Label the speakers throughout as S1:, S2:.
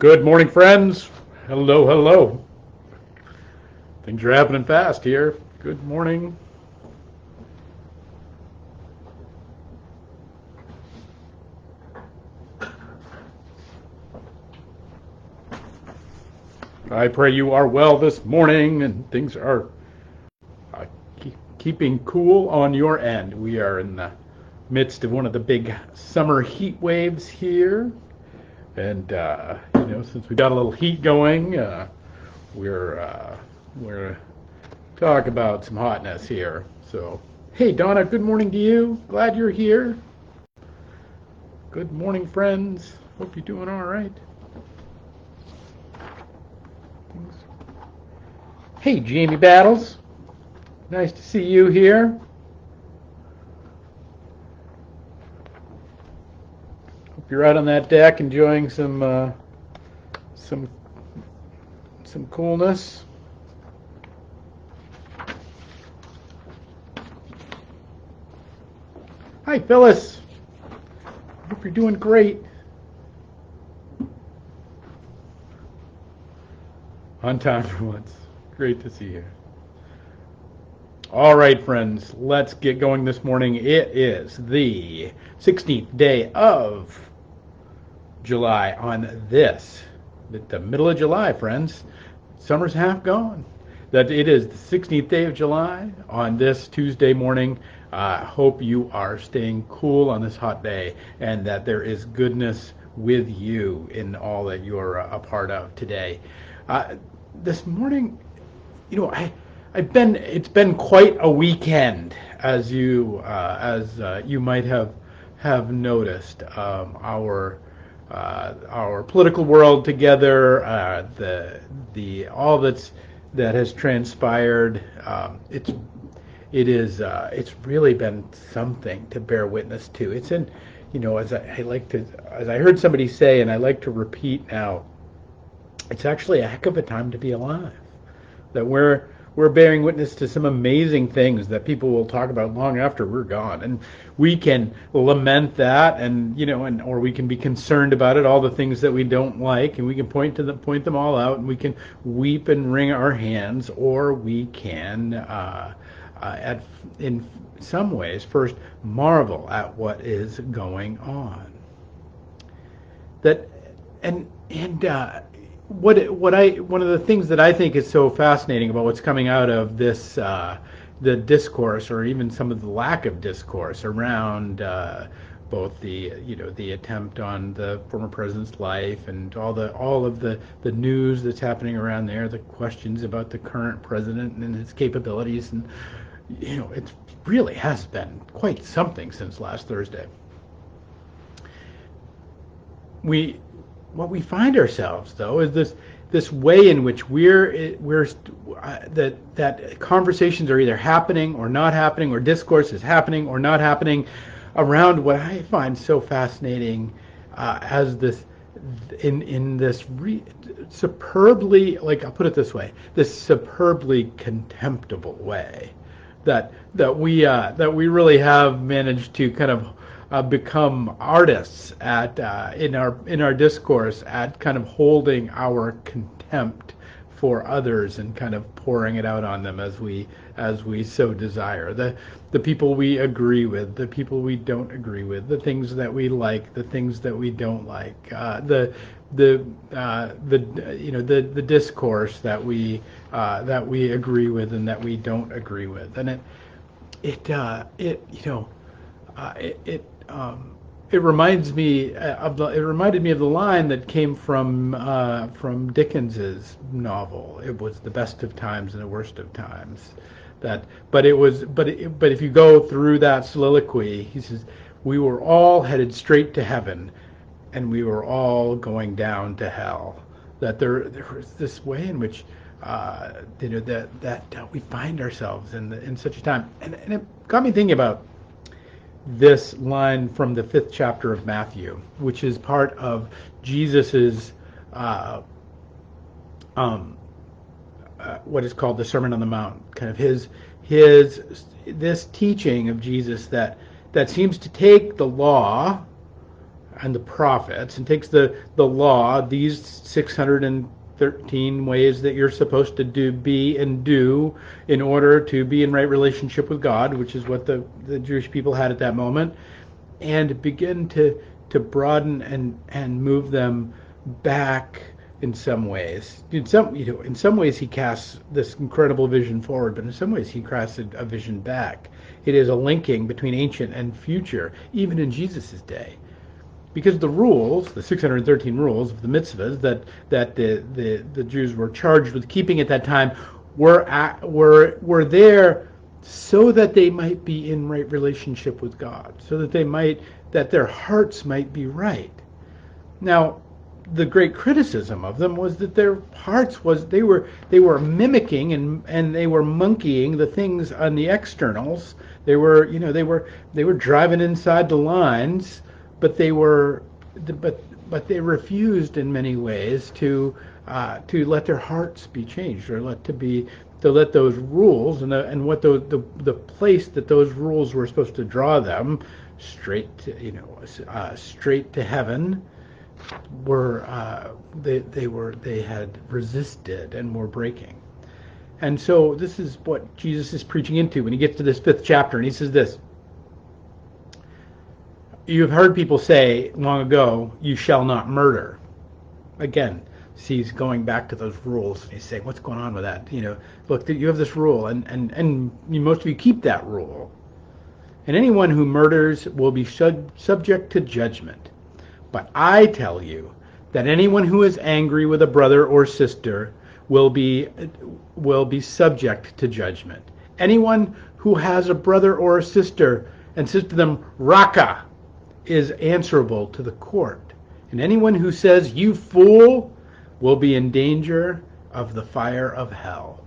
S1: Good morning, friends. Hello, hello. Things are happening fast here. Good morning. I pray you are well this morning and things are uh, keeping cool on your end. We are in the midst of one of the big summer heat waves here. And, since we got a little heat going, we're talk about some hotness here. So, hey, Donna, good morning to you. Glad you're here. Good morning, friends. Hope you're doing all right. Hey, Jamie Battles. Nice to see you here. Hope you're out on that deck enjoying some coolness. Hi, Phyllis. Hope you're doing great. On time for once. Great to see you. All right, friends, let's get going this morning. It is the 16th day of July on the middle of July, friends. Summer's half gone. That it is the 16th day of July on this Tuesday morning. Hope you are staying cool on this hot day and that there is goodness with you in all that you're a part of today. This morning, it's been quite a weekend, as you might have noticed. Our political world together, the all that has transpired. It's really been something to bear witness to. It's in, as I heard somebody say, and I like to repeat now, it's actually a heck of a time to be alive. That we're bearing witness to some amazing things that people will talk about long after we're gone, and we can lament that, or we can be concerned about it, all the things that we don't like, and we can point them all out, and we can weep and wring our hands, or we can, in some ways, first marvel at what is going on. That and. One of the things that I think is so fascinating about what's coming out of this the discourse, or even some of the lack of discourse around both the attempt on the former president's life and all of the news that's happening around there, the questions about the current president and his capabilities, and it really has been quite something since last Thursday. What we find ourselves, though, is this way in which that conversations are either happening or not happening, or discourse is happening or not happening around what I find so fascinating as this in this superbly, like, I'll put it this way, this superbly contemptible way that we really have managed to kind of become artists at in our discourse at kind of holding our contempt for others and kind of pouring it out on them as we so desire. The people we agree with, the people we don't agree with, the things that we like, the things that we don't like, the discourse that we agree with and that we don't agree with, and it reminded me of the line that came from Dickens's novel. It was the best of times and the worst of times. But if you go through that soliloquy, he says, we were all headed straight to heaven, and we were all going down to hell. That there was this way in which that we find ourselves in such a time, and it got me thinking about this line from the 5th chapter of Matthew, which is part of Jesus's what is called the Sermon on the Mount, kind of his this teaching of Jesus that seems to take the law and the prophets, and takes the law, these 613 ways that you're supposed to be and do in order to be in right relationship with God, which is what the Jewish people had at that moment, and begin to broaden and move them back in some ways. In some ways he casts this incredible vision forward, but in some ways he casts a vision back. It is a linking between ancient and future, even in Jesus' day. Because the rules, the 613 rules of the mitzvahs that the Jews were charged with keeping at that time were there so that they might be in right relationship with God, so that their hearts might be right. Now, the great criticism of them was that their hearts they were mimicking and they were monkeying the things on the externals. They were driving inside the lines, but they refused in many ways to let their hearts be changed, or to let those rules and what the place that those rules were supposed to draw them straight to heaven they had resisted and were breaking. And so this is what Jesus is preaching into when he gets to this 5th chapter, and he says this: you've heard people say long ago, you shall not murder. Again, see, he's going back to those rules, and he's saying, what's going on with that? Look, you have this rule, and most of you keep that rule. And anyone who murders will be subject to judgment. But I tell you that anyone who is angry with a brother or sister will be subject to judgment. Anyone who has a brother or a sister and says to them, Raka, is answerable to the court. And anyone who says, you fool, will be in danger of the fire of hell.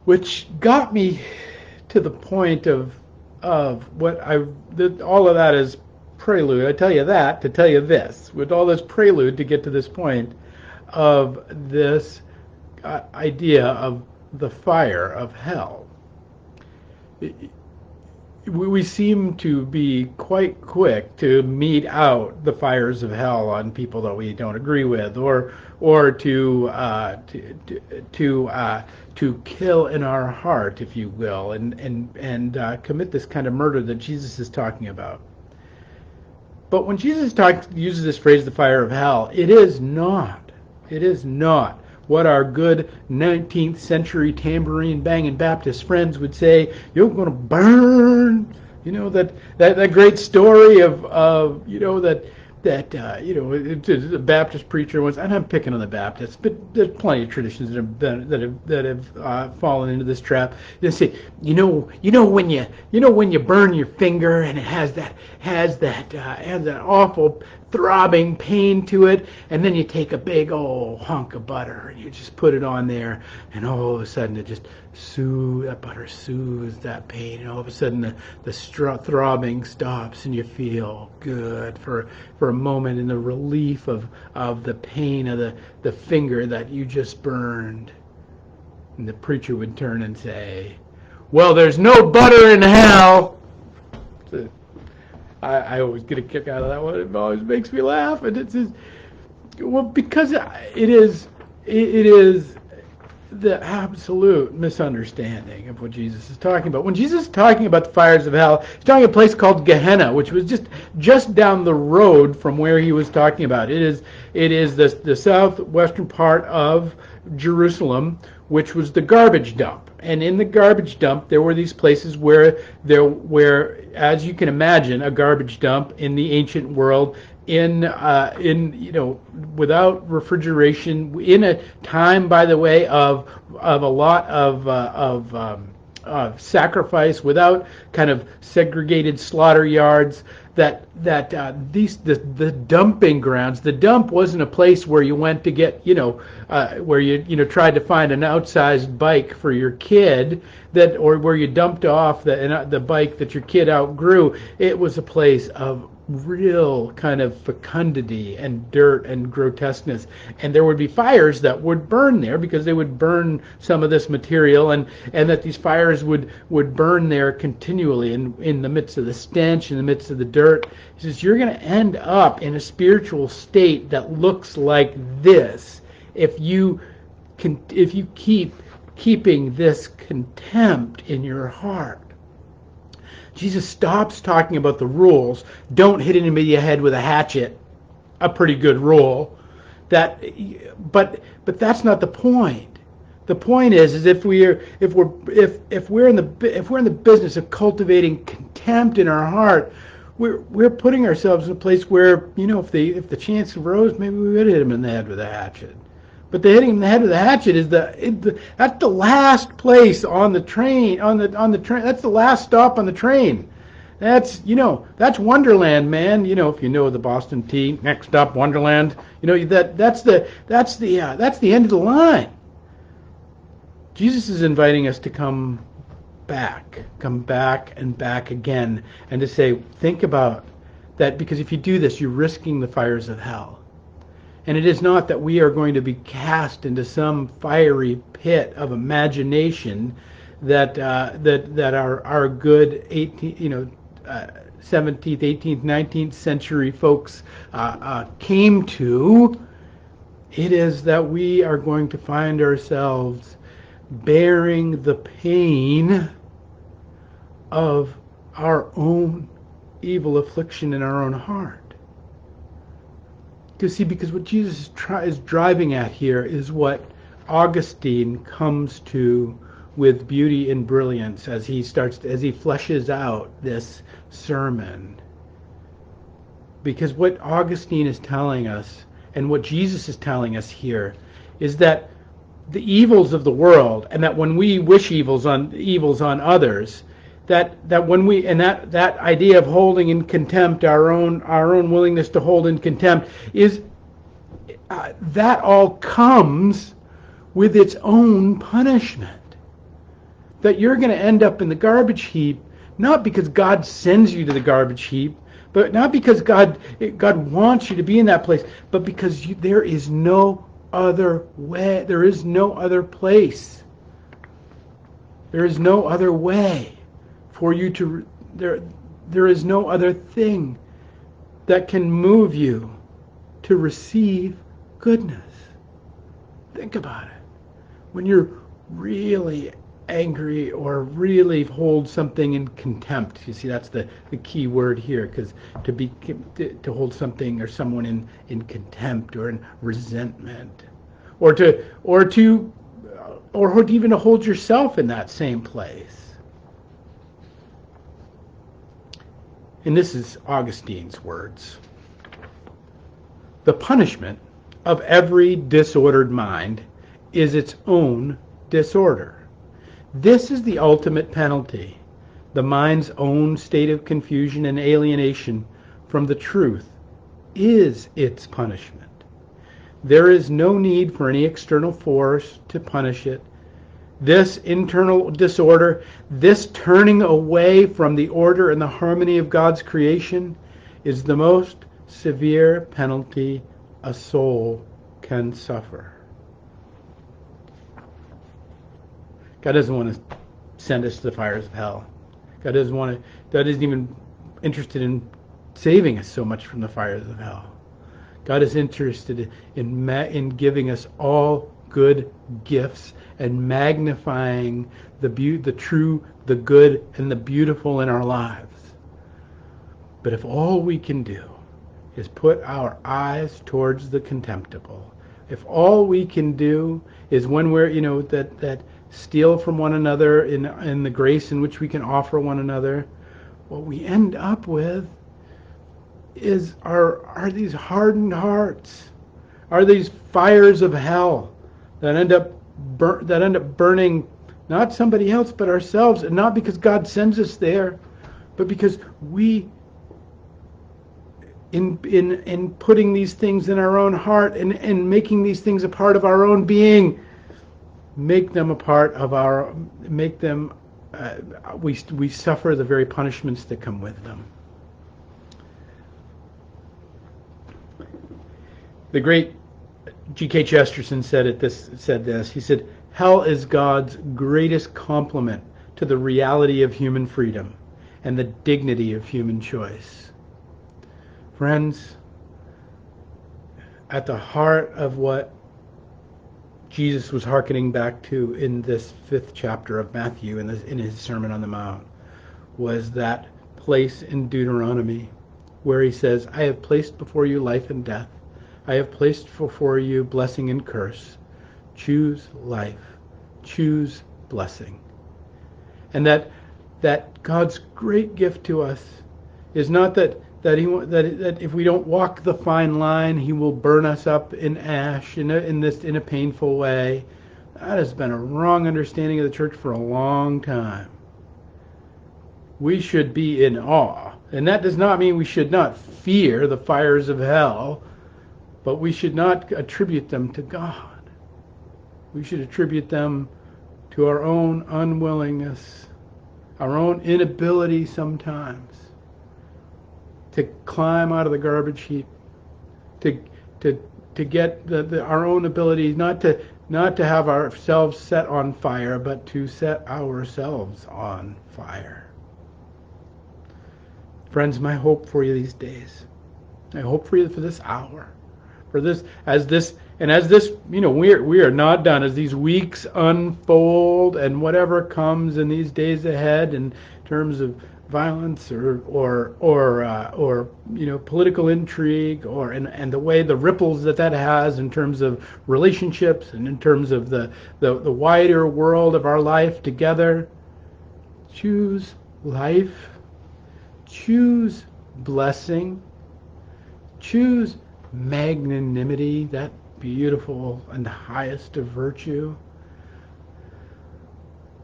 S1: Which got me to the point of what all of that is prelude. I tell you that to tell you this, with all this prelude to get to this point of this idea of the fire of hell. We seem to be quite quick to mete out the fires of hell on people that we don't agree with, or to kill in our heart, if you will, and commit this kind of murder that Jesus is talking about. But when Jesus uses this phrase, the fire of hell, it is not what our good 19th century tambourine banging Baptist friends would say, you're going to burn. That great story of a Baptist preacher once, and I'm picking on the Baptists, but there's plenty of traditions that have fallen into this trap. They say, when you burn your finger and it has that awful throbbing pain to it, and then you take a big old hunk of butter and you just put it on there, and all of a sudden that butter soothes that pain, and all of a sudden the throbbing stops and you feel good for a moment in the relief of the pain of the finger that you just burned. And the preacher would turn and say, well, there's no butter in hell. I always get a kick out of that one. It always makes me laugh, and it's just, well, because it is the absolute misunderstanding of what Jesus is talking about. When Jesus is talking about the fires of hell, he's talking about a place called Gehenna, which was just down the road from where he was talking about. It is the southwestern part of Jerusalem, which was the garbage dump. And in the garbage dump, there were these places where, as you can imagine, a garbage dump in the ancient world, without refrigeration, in a time, by the way, of a lot of sacrifice, without kind of segregated slaughter yards, the dumping grounds. The dump wasn't a place where you went to get, where you tried to find an outsized bike for your kid, or where you dumped off the bike that your kid outgrew. It was a place of real kind of fecundity and dirt and grotesqueness, and there would be fires that would burn there because they would burn some of this material, and that these fires would burn there continually in the midst of the stench, in the midst of the dirt. He says you're going to end up in a spiritual state that looks like this if you keep keeping this contempt in your heart. Jesus stops talking about the rules. Don't hit anybody in the head with a hatchet. A pretty good rule. But that's not the point. The point is if we're in the business of cultivating contempt in our heart, we're putting ourselves in a place where, if the chance arose, maybe we would hit him in the head with a hatchet. But the hitting him in the head with a hatchet is that's the last place on the train, on the train. That's the last stop on the train. That's Wonderland, man. If you know the Boston Tea, next stop Wonderland. That's the end of the line. Jesus is inviting us to come back and back again, and to say, think about that, because if you do this, you're risking the fires of hell. And it is not that we are going to be cast into some fiery pit of imagination that our good 17th, 18th, 19th century folks came to. It is that we are going to find ourselves bearing the pain of our own evil affliction in our own heart. Because what Jesus is driving at here is what Augustine comes to with beauty and brilliance as he fleshes out this sermon. Because what Augustine is telling us, and what Jesus is telling us here, is that the evils of the world, and that when we wish evils on others, that when we, and that idea of holding in contempt our own willingness to hold in contempt is that all comes with its own punishment. That you're going to end up in the garbage heap, not because God sends you to the garbage heap, but not because God wants you to be in that place, but because there is no other way. There is no other place. There is no other way for you to, there is no other thing that can move you to receive goodness. Think about it. When you're really angry or really hold something in contempt, you see, that's the key word here, because to hold something or someone in contempt or in resentment, or even to hold yourself in that same place. And this is Augustine's words. The punishment of every disordered mind is its own disorder. This is the ultimate penalty, the mind's own state of confusion and alienation from the truth is its punishment. There is no need for any external force to punish it. This internal disorder, this turning away from the order and the harmony of God's creation, is the most severe penalty a soul can suffer. God doesn't want to send us to the fires of hell. God isn't even interested in saving us so much from the fires of hell. God is interested in giving us all good gifts and magnifying the true, the good, and the beautiful in our lives. But if all we can do is put our eyes towards the contemptible, if all we can do is when we're, that steal from one another in the grace in which we can offer one another, what we end up with are these hardened hearts, are these fires of hell that end up burning not somebody else but ourselves, and not because God sends us there, but because we, in putting these things in our own heart and making these things a part of our own being, we suffer the very punishments that come with them. The great G.K. Chesterton said this. He said, "Hell is God's greatest compliment to the reality of human freedom and the dignity of human choice." Friends, at the heart of what Jesus was hearkening back to in this 5th chapter of Matthew in his Sermon on the Mount was that place in Deuteronomy where he says, "I have placed before you life and death. I have placed before you blessing and curse. Choose life. Choose blessing." And that God's great gift to us is not that if we don't walk the fine line, he will burn us up in ash in a painful way. That has been a wrong understanding of the church for a long time. We should be in awe, and that does not mean we should not fear the fires of hell, but we should not attribute them to God. We should attribute them to our own unwillingness, our own inability sometimes to climb out of the garbage heap, to get our own ability not to have ourselves set on fire, but to set ourselves on fire. Friends, my hope for you these days, I hope for you for this hour, as this, we are not done. As these weeks unfold and whatever comes in these days ahead in terms of violence or political intrigue and the way the ripples that has in terms of relationships and in terms of the wider world of our life together, choose life, choose blessing, choose magnanimity, that beautiful and highest of virtue.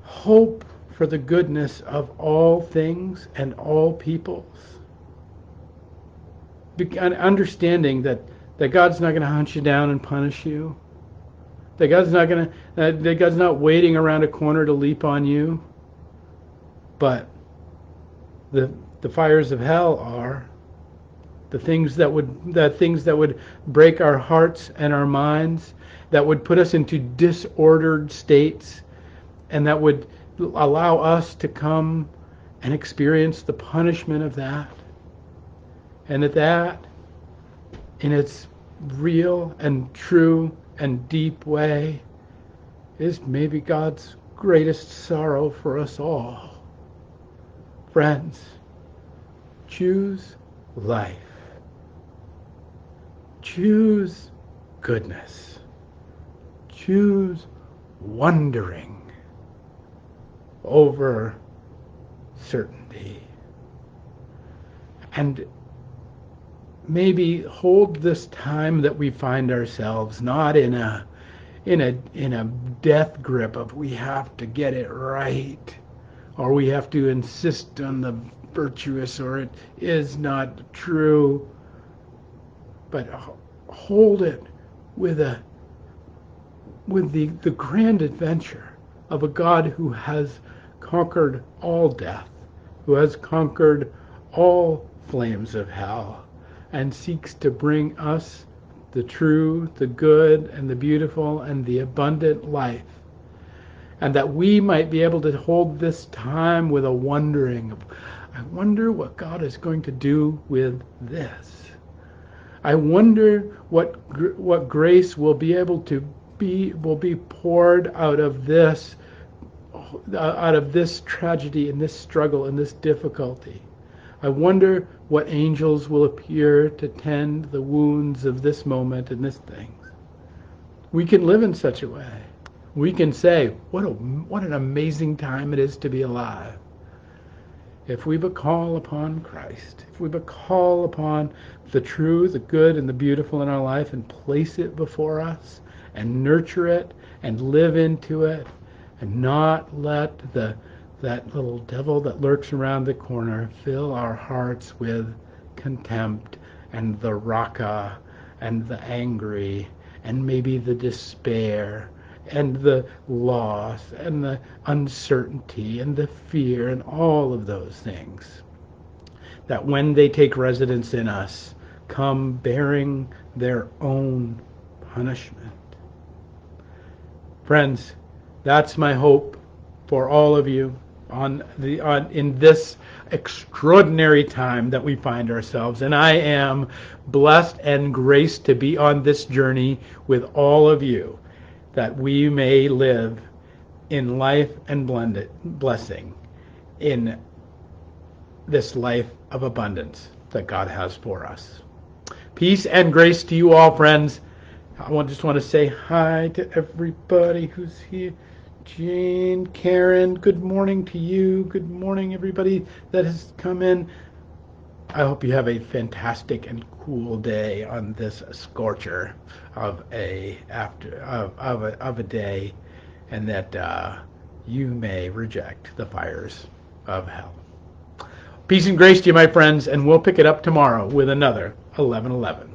S1: Hope for the goodness of all things and all peoples. Understanding that God's not going to hunt you down and punish you. That God's not waiting around a corner to leap on you. But the fires of hell are the things that would break our hearts and our minds, that would put us into disordered states, and that would allow us to come and experience the punishment of that. And that, in its real and true and deep way, is maybe God's greatest sorrow for us all. Friends, choose life. Choose goodness. Choose wondering over certainty. And maybe hold this time that we find ourselves not in a death grip of we have to get it right, or we have to insist on the virtuous, or it is not true, but hold it with the grand adventure of a God who has conquered all death, who has conquered all flames of hell, and seeks to bring us the true, the good, and the beautiful, and the abundant life. And that we might be able to hold this time with a wondering of, I wonder what God is going to do with this. I wonder what grace will be poured out of this tragedy and this struggle and this difficulty. I wonder what angels will appear to tend the wounds of this moment and this thing. We can live in such a way. We can say, what an amazing time it is to be alive. If we but call upon Christ, if we but call upon the true, the good, and the beautiful in our life and place it before us and nurture it and live into it and not let that little devil that lurks around the corner fill our hearts with contempt and the raka and the angry and maybe the despair and the loss and the uncertainty and the fear and all of those things that when they take residence in us come bearing their own punishment. Friends, that's my hope for all of you in this extraordinary time that we find ourselves. And I am blessed and graced to be on this journey with all of you, that we may live in life and blessing in this life of abundance that God has for us. Peace and grace to you all, friends. I just want to say hi to everybody who's here. Jane, Karen, good morning to you. Good morning, everybody that has come in. I hope you have a fantastic and cool day on this scorcher of a day, and that you may reject the fires of hell. Peace and grace to you, my friends, and we'll pick it up tomorrow with another 11:11.